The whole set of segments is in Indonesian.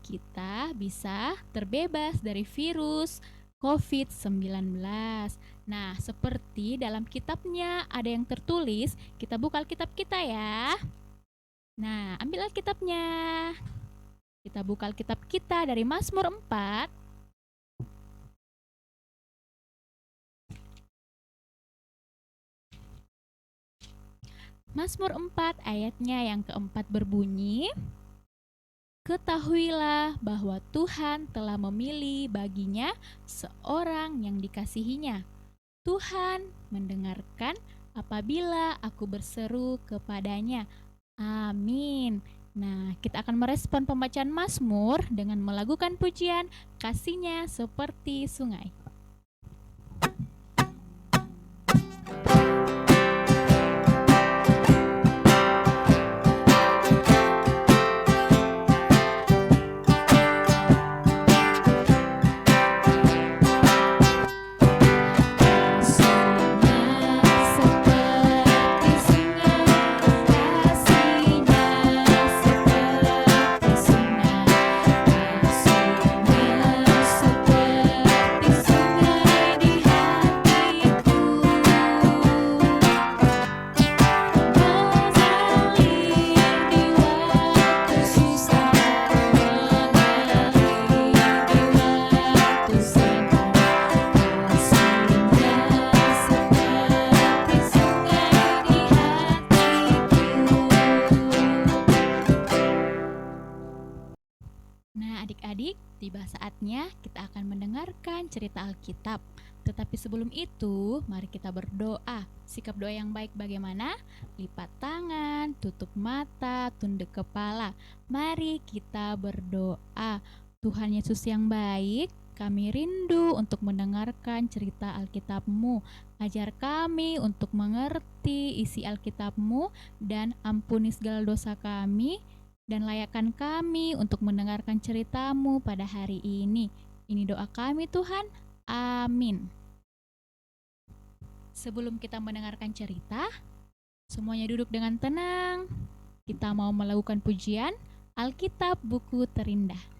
kita bisa terbebas dari virus COVID-19. Nah, seperti dalam kitabnya ada yang tertulis, kita buka Alkitab kita ya. Nah, ambil Alkitabnya. Kita buka Alkitab kita dari Mazmur 4. Mazmur 4 ayatnya yang keempat berbunyi, ketahuilah bahwa Tuhan telah memilih baginya seorang yang dikasihinya. Tuhan mendengarkan apabila aku berseru kepadanya. Amin. Nah, kita akan merespon pembacaan Mazmur dengan melakukan pujian kasih-Nya seperti sungai. Nah, adik-adik, tiba saatnya kita akan mendengarkan cerita Alkitab. Tetapi sebelum itu, mari kita berdoa. Sikap doa yang baik bagaimana? Lipat tangan, tutup mata, tunduk kepala. Mari kita berdoa. Tuhan Yesus yang baik, kami rindu untuk mendengarkan cerita Alkitab-Mu. Ajar kami untuk mengerti isi Alkitab-Mu dan ampuni segala dosa kami, dan layakkan kami untuk mendengarkan cerita-Mu pada hari ini. Ini doa kami Tuhan, amin. Sebelum kita mendengarkan cerita, semuanya duduk dengan tenang. Kita mau melakukan pujian Alkitab buku terindah.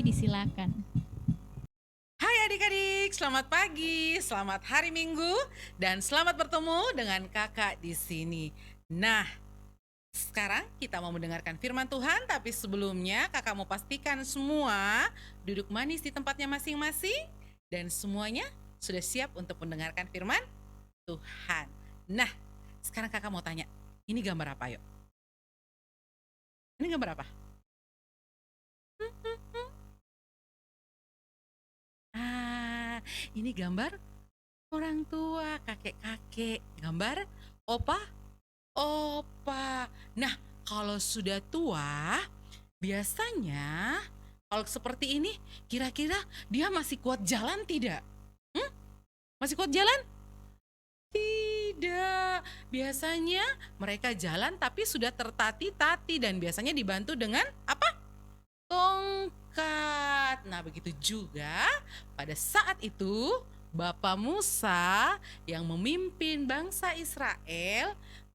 Disilakan. Hai adik-adik, selamat pagi, selamat hari Minggu, dan selamat bertemu dengan kakak di sini. Nah, sekarang kita mau mendengarkan firman Tuhan, tapi sebelumnya kakak mau pastikan semua duduk manis di tempatnya masing-masing, dan semuanya sudah siap untuk mendengarkan firman Tuhan. Nah, sekarang kakak mau tanya, ini gambar apa yuk? Ini gambar apa? Ini gambar orang tua, kakek-kakek. Gambar opa. Nah, kalau sudah tua, biasanya kalau seperti ini, kira-kira dia masih kuat jalan tidak? Masih kuat jalan? Tidak. Biasanya mereka jalan tapi sudah tertati-tati dan biasanya dibantu dengan apa? Tongkat. Nah, begitu juga pada saat itu Bapak Musa yang memimpin bangsa Israel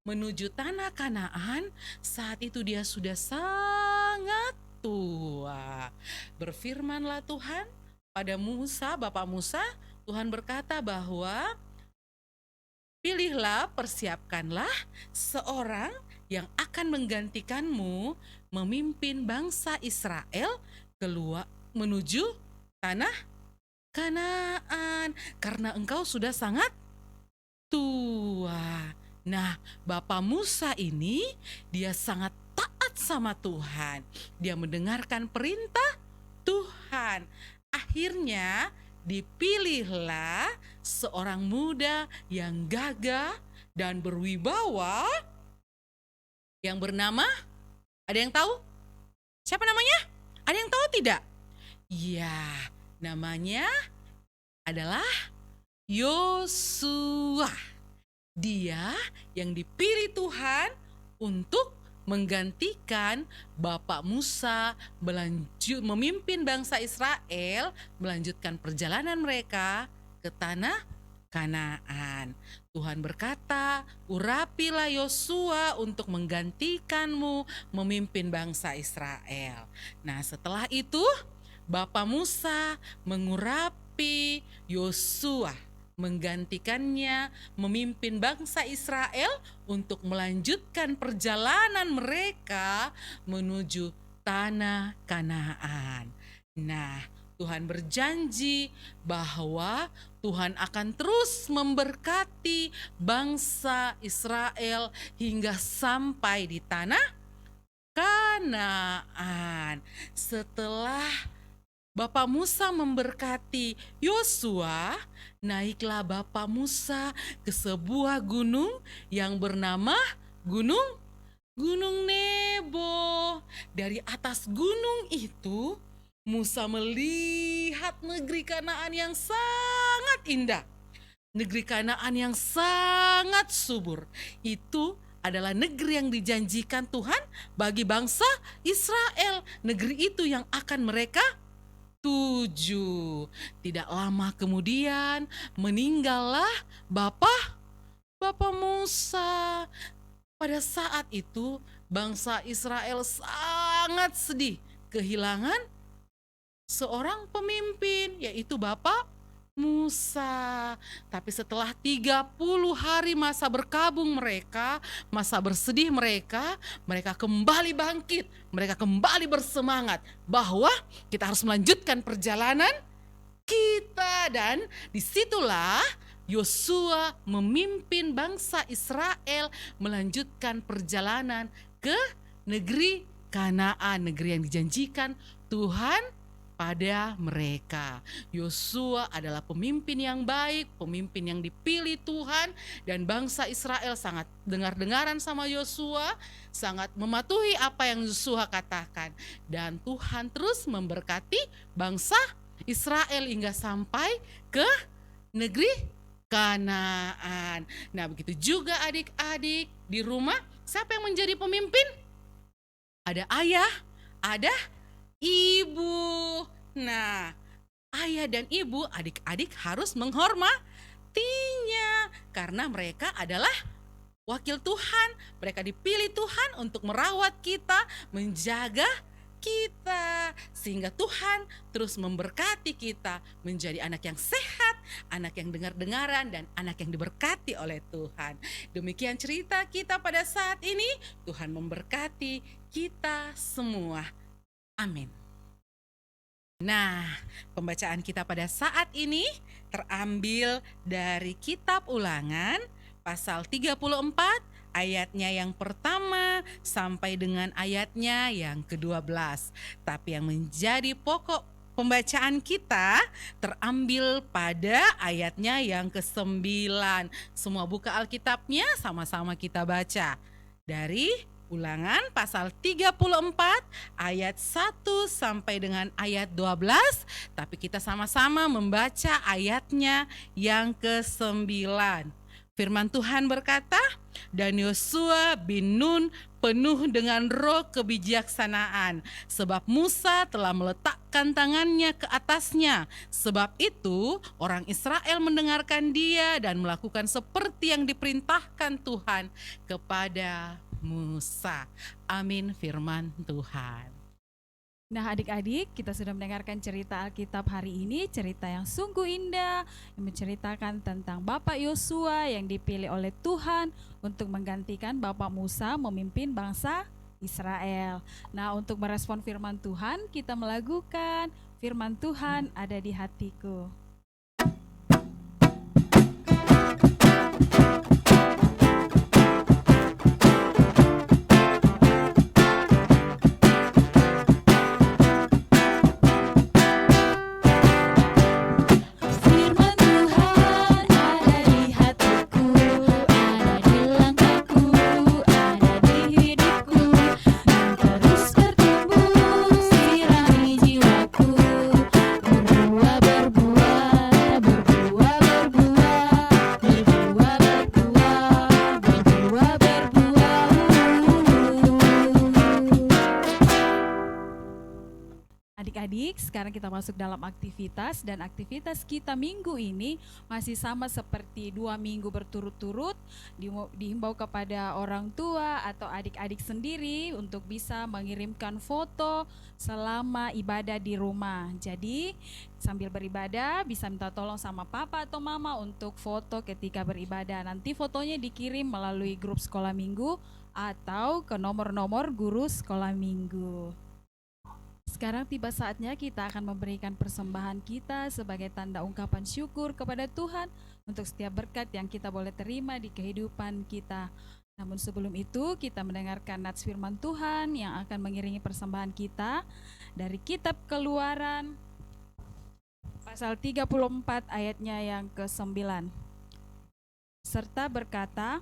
menuju tanah Kanaan, saat itu dia sudah sangat tua. Berfirmanlah Tuhan pada Musa, Bapak Musa, Tuhan berkata bahwa pilihlah, persiapkanlah seorang yang akan menggantikanmu memimpin bangsa Israel keluar menuju tanah Kanaan, karena engkau sudah sangat tua. Nah, Bapak Musa ini dia sangat taat sama Tuhan. Dia mendengarkan perintah Tuhan. Akhirnya dipilihlah seorang muda yang gagah dan berwibawa yang bernama, ada yang tahu? Siapa namanya? Ada yang tahu tidak? Ya, namanya adalah Yosua. Dia yang dipilih Tuhan untuk menggantikan Bapak Musa memimpin bangsa Israel melanjutkan perjalanan mereka ke tanah Kanaan. Tuhan berkata, urapilah Yosua untuk menggantikanmu memimpin bangsa Israel. Nah, setelah itu Bapak Musa mengurapi Yosua, menggantikannya memimpin bangsa Israel untuk melanjutkan perjalanan mereka menuju tanah Kanaan. Nah, Tuhan berjanji bahwa Tuhan akan terus memberkati bangsa Israel hingga sampai di tanah Kanaan. Setelah Bapak Musa memberkati Yosua, naiklah Bapak Musa ke sebuah gunung yang bernama Gunung Nebo. Dari atas gunung itu, Musa melihat negeri Kanaan yang sangat indah. Negeri Kanaan yang sangat subur. Itu adalah negeri yang dijanjikan Tuhan bagi bangsa Israel. Negeri itu yang akan mereka tuju. Tidak lama kemudian meninggallah Bapak Musa. Pada saat itu bangsa Israel sangat sedih kehilangan seorang pemimpin, yaitu Bapak Musa. Tapi setelah 30 hari masa berkabung mereka, masa bersedih mereka kembali bangkit, mereka kembali bersemangat bahwa kita harus melanjutkan perjalanan kita. Dan disitulah Yosua memimpin bangsa Israel melanjutkan perjalanan ke negeri Kanaan, negeri yang dijanjikan Tuhan pada mereka. Yosua adalah pemimpin yang baik, pemimpin yang dipilih Tuhan, dan bangsa Israel sangat dengar-dengaran sama Yosua, sangat mematuhi apa yang Yosua katakan. Dan Tuhan terus memberkati bangsa Israel hingga sampai ke negeri Kanaan. Nah, begitu juga adik-adik di rumah, siapa yang menjadi pemimpin? Ada ayah, ada ibu. Nah, ayah dan ibu, adik-adik harus menghormatinya karena mereka adalah wakil Tuhan. Mereka dipilih Tuhan untuk merawat kita, menjaga kita, sehingga Tuhan terus memberkati kita menjadi anak yang sehat, anak yang dengar-dengaran, dan anak yang diberkati oleh Tuhan. Demikian cerita kita pada saat ini. Tuhan memberkati kita semua. Amin. Nah, pembacaan kita pada saat ini terambil dari kitab Ulangan pasal 34 ayatnya yang pertama sampai dengan ayatnya yang ke-12. Tapi yang menjadi pokok pembacaan kita terambil pada ayatnya yang ke-9. Semua buka Alkitabnya, sama-sama kita baca. Dari Ulangan pasal 34 ayat 1 sampai dengan ayat 12. Tapi kita sama-sama membaca ayatnya yang ke-9. Firman Tuhan berkata, dan Yosua bin Nun penuh dengan roh kebijaksanaan, sebab Musa telah meletakkan tangannya ke atasnya. Sebab itu orang Israel mendengarkan dia dan melakukan seperti yang diperintahkan Tuhan kepada Musa. Amin, firman Tuhan. Nah, adik-adik, kita sudah mendengarkan cerita Alkitab hari ini, cerita yang sungguh indah yang menceritakan tentang Bapak Yosua yang dipilih oleh Tuhan untuk menggantikan Bapak Musa memimpin bangsa Israel. Nah, untuk merespon firman Tuhan, kita melakukan firman Tuhan ada di hatiku. Adik-adik, sekarang kita masuk dalam aktivitas, dan aktivitas kita minggu ini masih sama seperti 2 minggu berturut-turut, dihimbau kepada orang tua atau adik-adik sendiri untuk bisa mengirimkan foto selama ibadah di rumah. Jadi sambil beribadah bisa minta tolong sama papa atau mama untuk foto ketika beribadah. Nanti fotonya dikirim melalui grup sekolah minggu atau ke nomor-nomor guru sekolah minggu. Sekarang tiba saatnya kita akan memberikan persembahan kita sebagai tanda ungkapan syukur kepada Tuhan untuk setiap berkat yang kita boleh terima di kehidupan kita. Namun sebelum itu kita mendengarkan nats firman Tuhan yang akan mengiringi persembahan kita dari kitab Keluaran pasal 34 ayatnya yang ke-9. Serta berkata,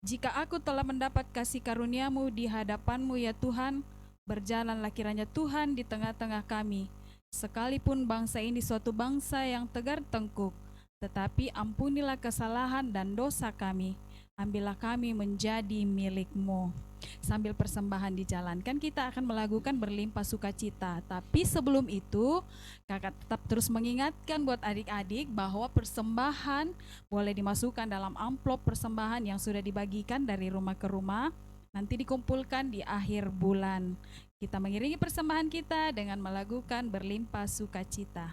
"Jika aku telah mendapat kasih karuniamu di hadapanmu ya Tuhan, berjalanlah kiranya Tuhan di tengah-tengah kami, sekalipun bangsa ini suatu bangsa yang tegar tengkuk, tetapi ampunilah kesalahan dan dosa kami, ambillah kami menjadi milik-Mu." Sambil persembahan dijalankan, kita akan melakukan berlimpah sukacita. Tapi sebelum itu, kakak tetap terus mengingatkan buat adik-adik bahwa persembahan boleh dimasukkan dalam amplop persembahan yang sudah dibagikan dari rumah ke rumah, nanti dikumpulkan di akhir bulan. Kita mengiringi persembahan kita dengan melakukan berlimpah sukacita.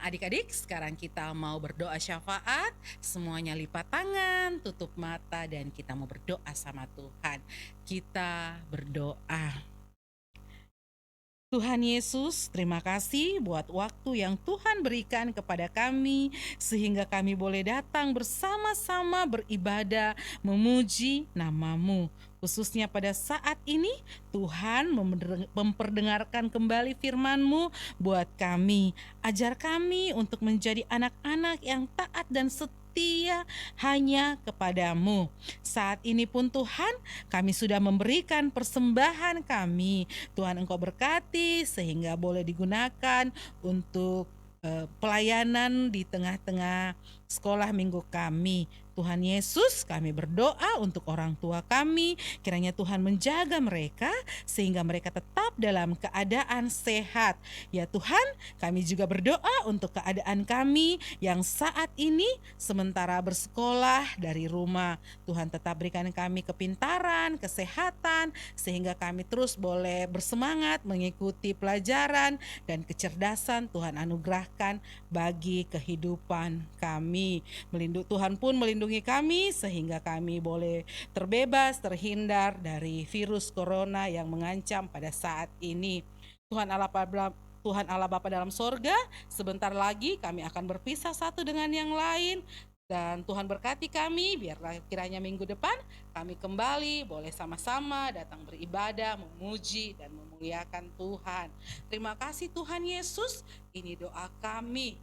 Adik-adik, sekarang kita mau berdoa syafaat. Semuanya lipat tangan, tutup mata, dan kita mau berdoa sama Tuhan. Kita berdoa. Tuhan Yesus, terima kasih buat waktu yang Tuhan berikan kepada kami, sehingga kami boleh datang bersama-sama beribadah, memuji nama-Mu. Khususnya pada saat ini, Tuhan memperdengarkan kembali firman-Mu buat kami. Ajar kami untuk menjadi anak-anak yang taat dan setia hanya kepadamu. Saat ini pun Tuhan, kami sudah memberikan persembahan kami. Tuhan Engkau berkati sehingga boleh digunakan untuk pelayanan di tengah-tengah sekolah minggu kami. Tuhan Yesus, kami berdoa untuk orang tua kami, kiranya Tuhan menjaga mereka sehingga mereka tetap dalam keadaan sehat. Ya Tuhan, kami juga berdoa untuk keadaan kami yang saat ini sementara bersekolah dari rumah. Tuhan tetap berikan kami kepintaran, kesehatan, sehingga kami terus boleh bersemangat mengikuti pelajaran dan kecerdasan Tuhan anugerahkan bagi kehidupan kami. Tuhan pun melindungi kami sehingga kami boleh terbebas, terhindar dari virus corona yang mengancam pada saat ini. Tuhan Allah Bapa dalam sorga, sebentar lagi kami akan berpisah satu dengan yang lain. Dan Tuhan berkati kami, biarlah kiranya minggu depan kami kembali boleh sama-sama datang beribadah, memuji dan memuliakan Tuhan. Terima kasih Tuhan Yesus, ini doa kami.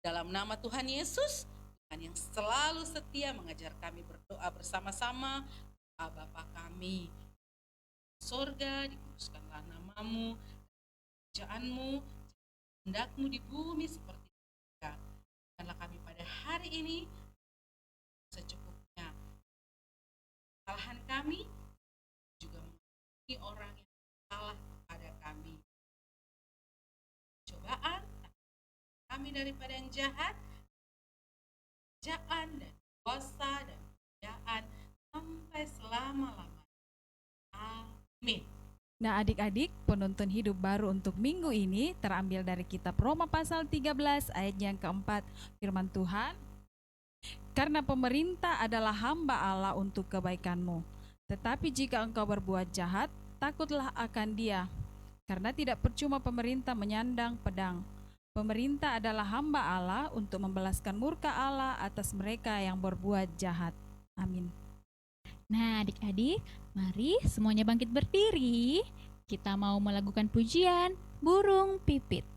Dalam nama Tuhan Yesus, Tuhan yang selalu setia mengajar kami berdoa bersama-sama. Bapa kami, sorga, dikuduskanlah namamu, kerjaanmu, kehendakmu di bumi seperti di surga. Berikanlah kami pada hari ini secukupnya. Kesalahan kami juga mengampuni orang yang salah kepada kami. Cobaan kami daripada yang jahat, kerajaan dan kuasa dan kemuliaan sampai selama-lamanya. Amin. Nah adik-adik, penuntun hidup baru untuk minggu ini terambil dari kitab Roma pasal 13 ayat yang keempat. Firman Tuhan, karena pemerintah adalah hamba Allah untuk kebaikanmu. Tetapi jika engkau berbuat jahat, takutlah akan dia. Karena tidak percuma pemerintah menyandang pedang. Pemerintah adalah hamba Allah untuk membalaskan murka Allah atas mereka yang berbuat jahat. Amin. Nah, adik-adik, mari semuanya bangkit berdiri. Kita mau melakukan pujian burung pipit.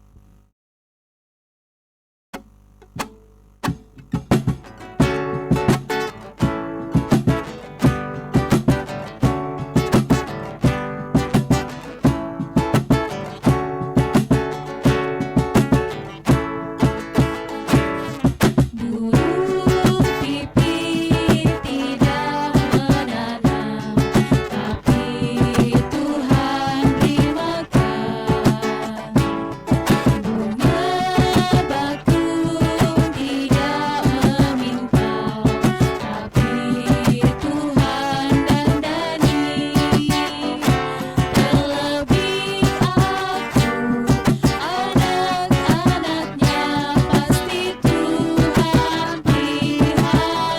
Burung pipit tidak menanam, tapi Tuhan beri makan. Bunga bakung tidak meminta, tapi Tuhan dandani. Terlebih aku, anak-anaknya, pasti Tuhan pelihara.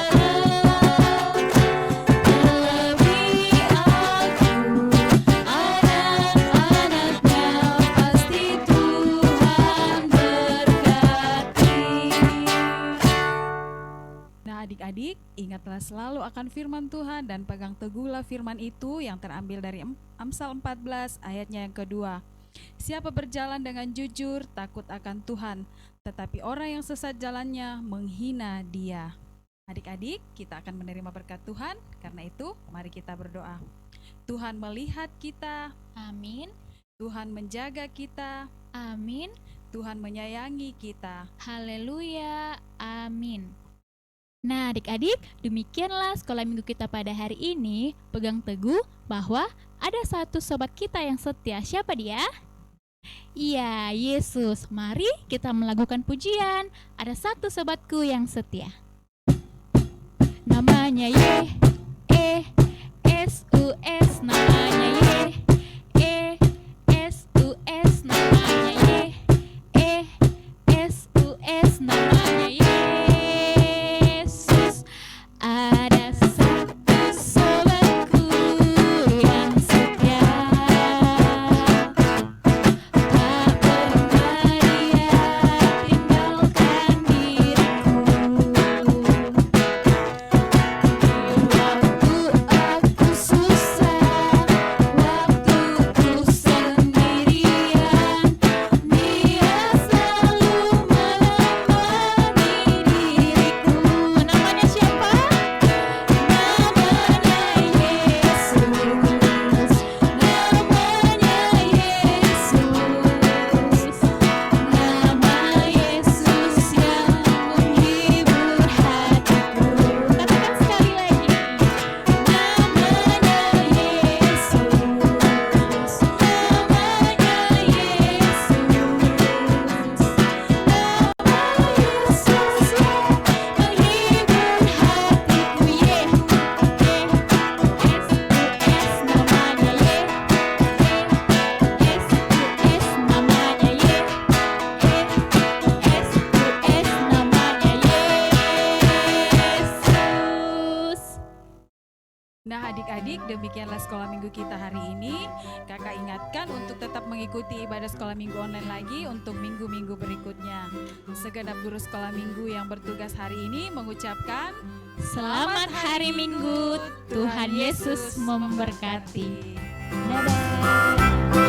Terlebih aku, anak-anaknya, pasti Tuhan berkati. Nah adik-adik, ingatlah selalu akan firman Tuhan dan pegang teguhlah firman itu yang terambil dari Amsal 14 ayatnya yang kedua. Siapa berjalan dengan jujur takut akan Tuhan, tetapi orang yang sesat jalannya menghina Dia. Adik-adik, kita akan menerima berkat Tuhan. Karena itu, mari kita berdoa. Tuhan melihat kita, Amin. Tuhan menjaga kita, Amin. Tuhan menyayangi kita. Haleluya. Amin. Nah, adik-adik, demikianlah sekolah minggu kita pada hari ini. Pegang teguh bahwa ada satu sobat kita yang setia. Siapa dia? Iya, Yesus. Mari kita melakukan pujian. Ada satu sobatku yang setia. Namanya Yesus, namanya Yesus, namanya Yesus, namanya Yesus. Ada satu sobatku yang setia, tak pernah dia tinggalkan diriku. Waktu aku susah adik-adik, demikianlah sekolah minggu kita hari ini. Kakak ingatkan untuk tetap mengikuti ibadah sekolah minggu online lagi untuk minggu-minggu berikutnya. Segenap guru sekolah minggu yang bertugas hari ini mengucapkan Selamat hari Minggu, Tuhan Yesus memberkati. Dadah.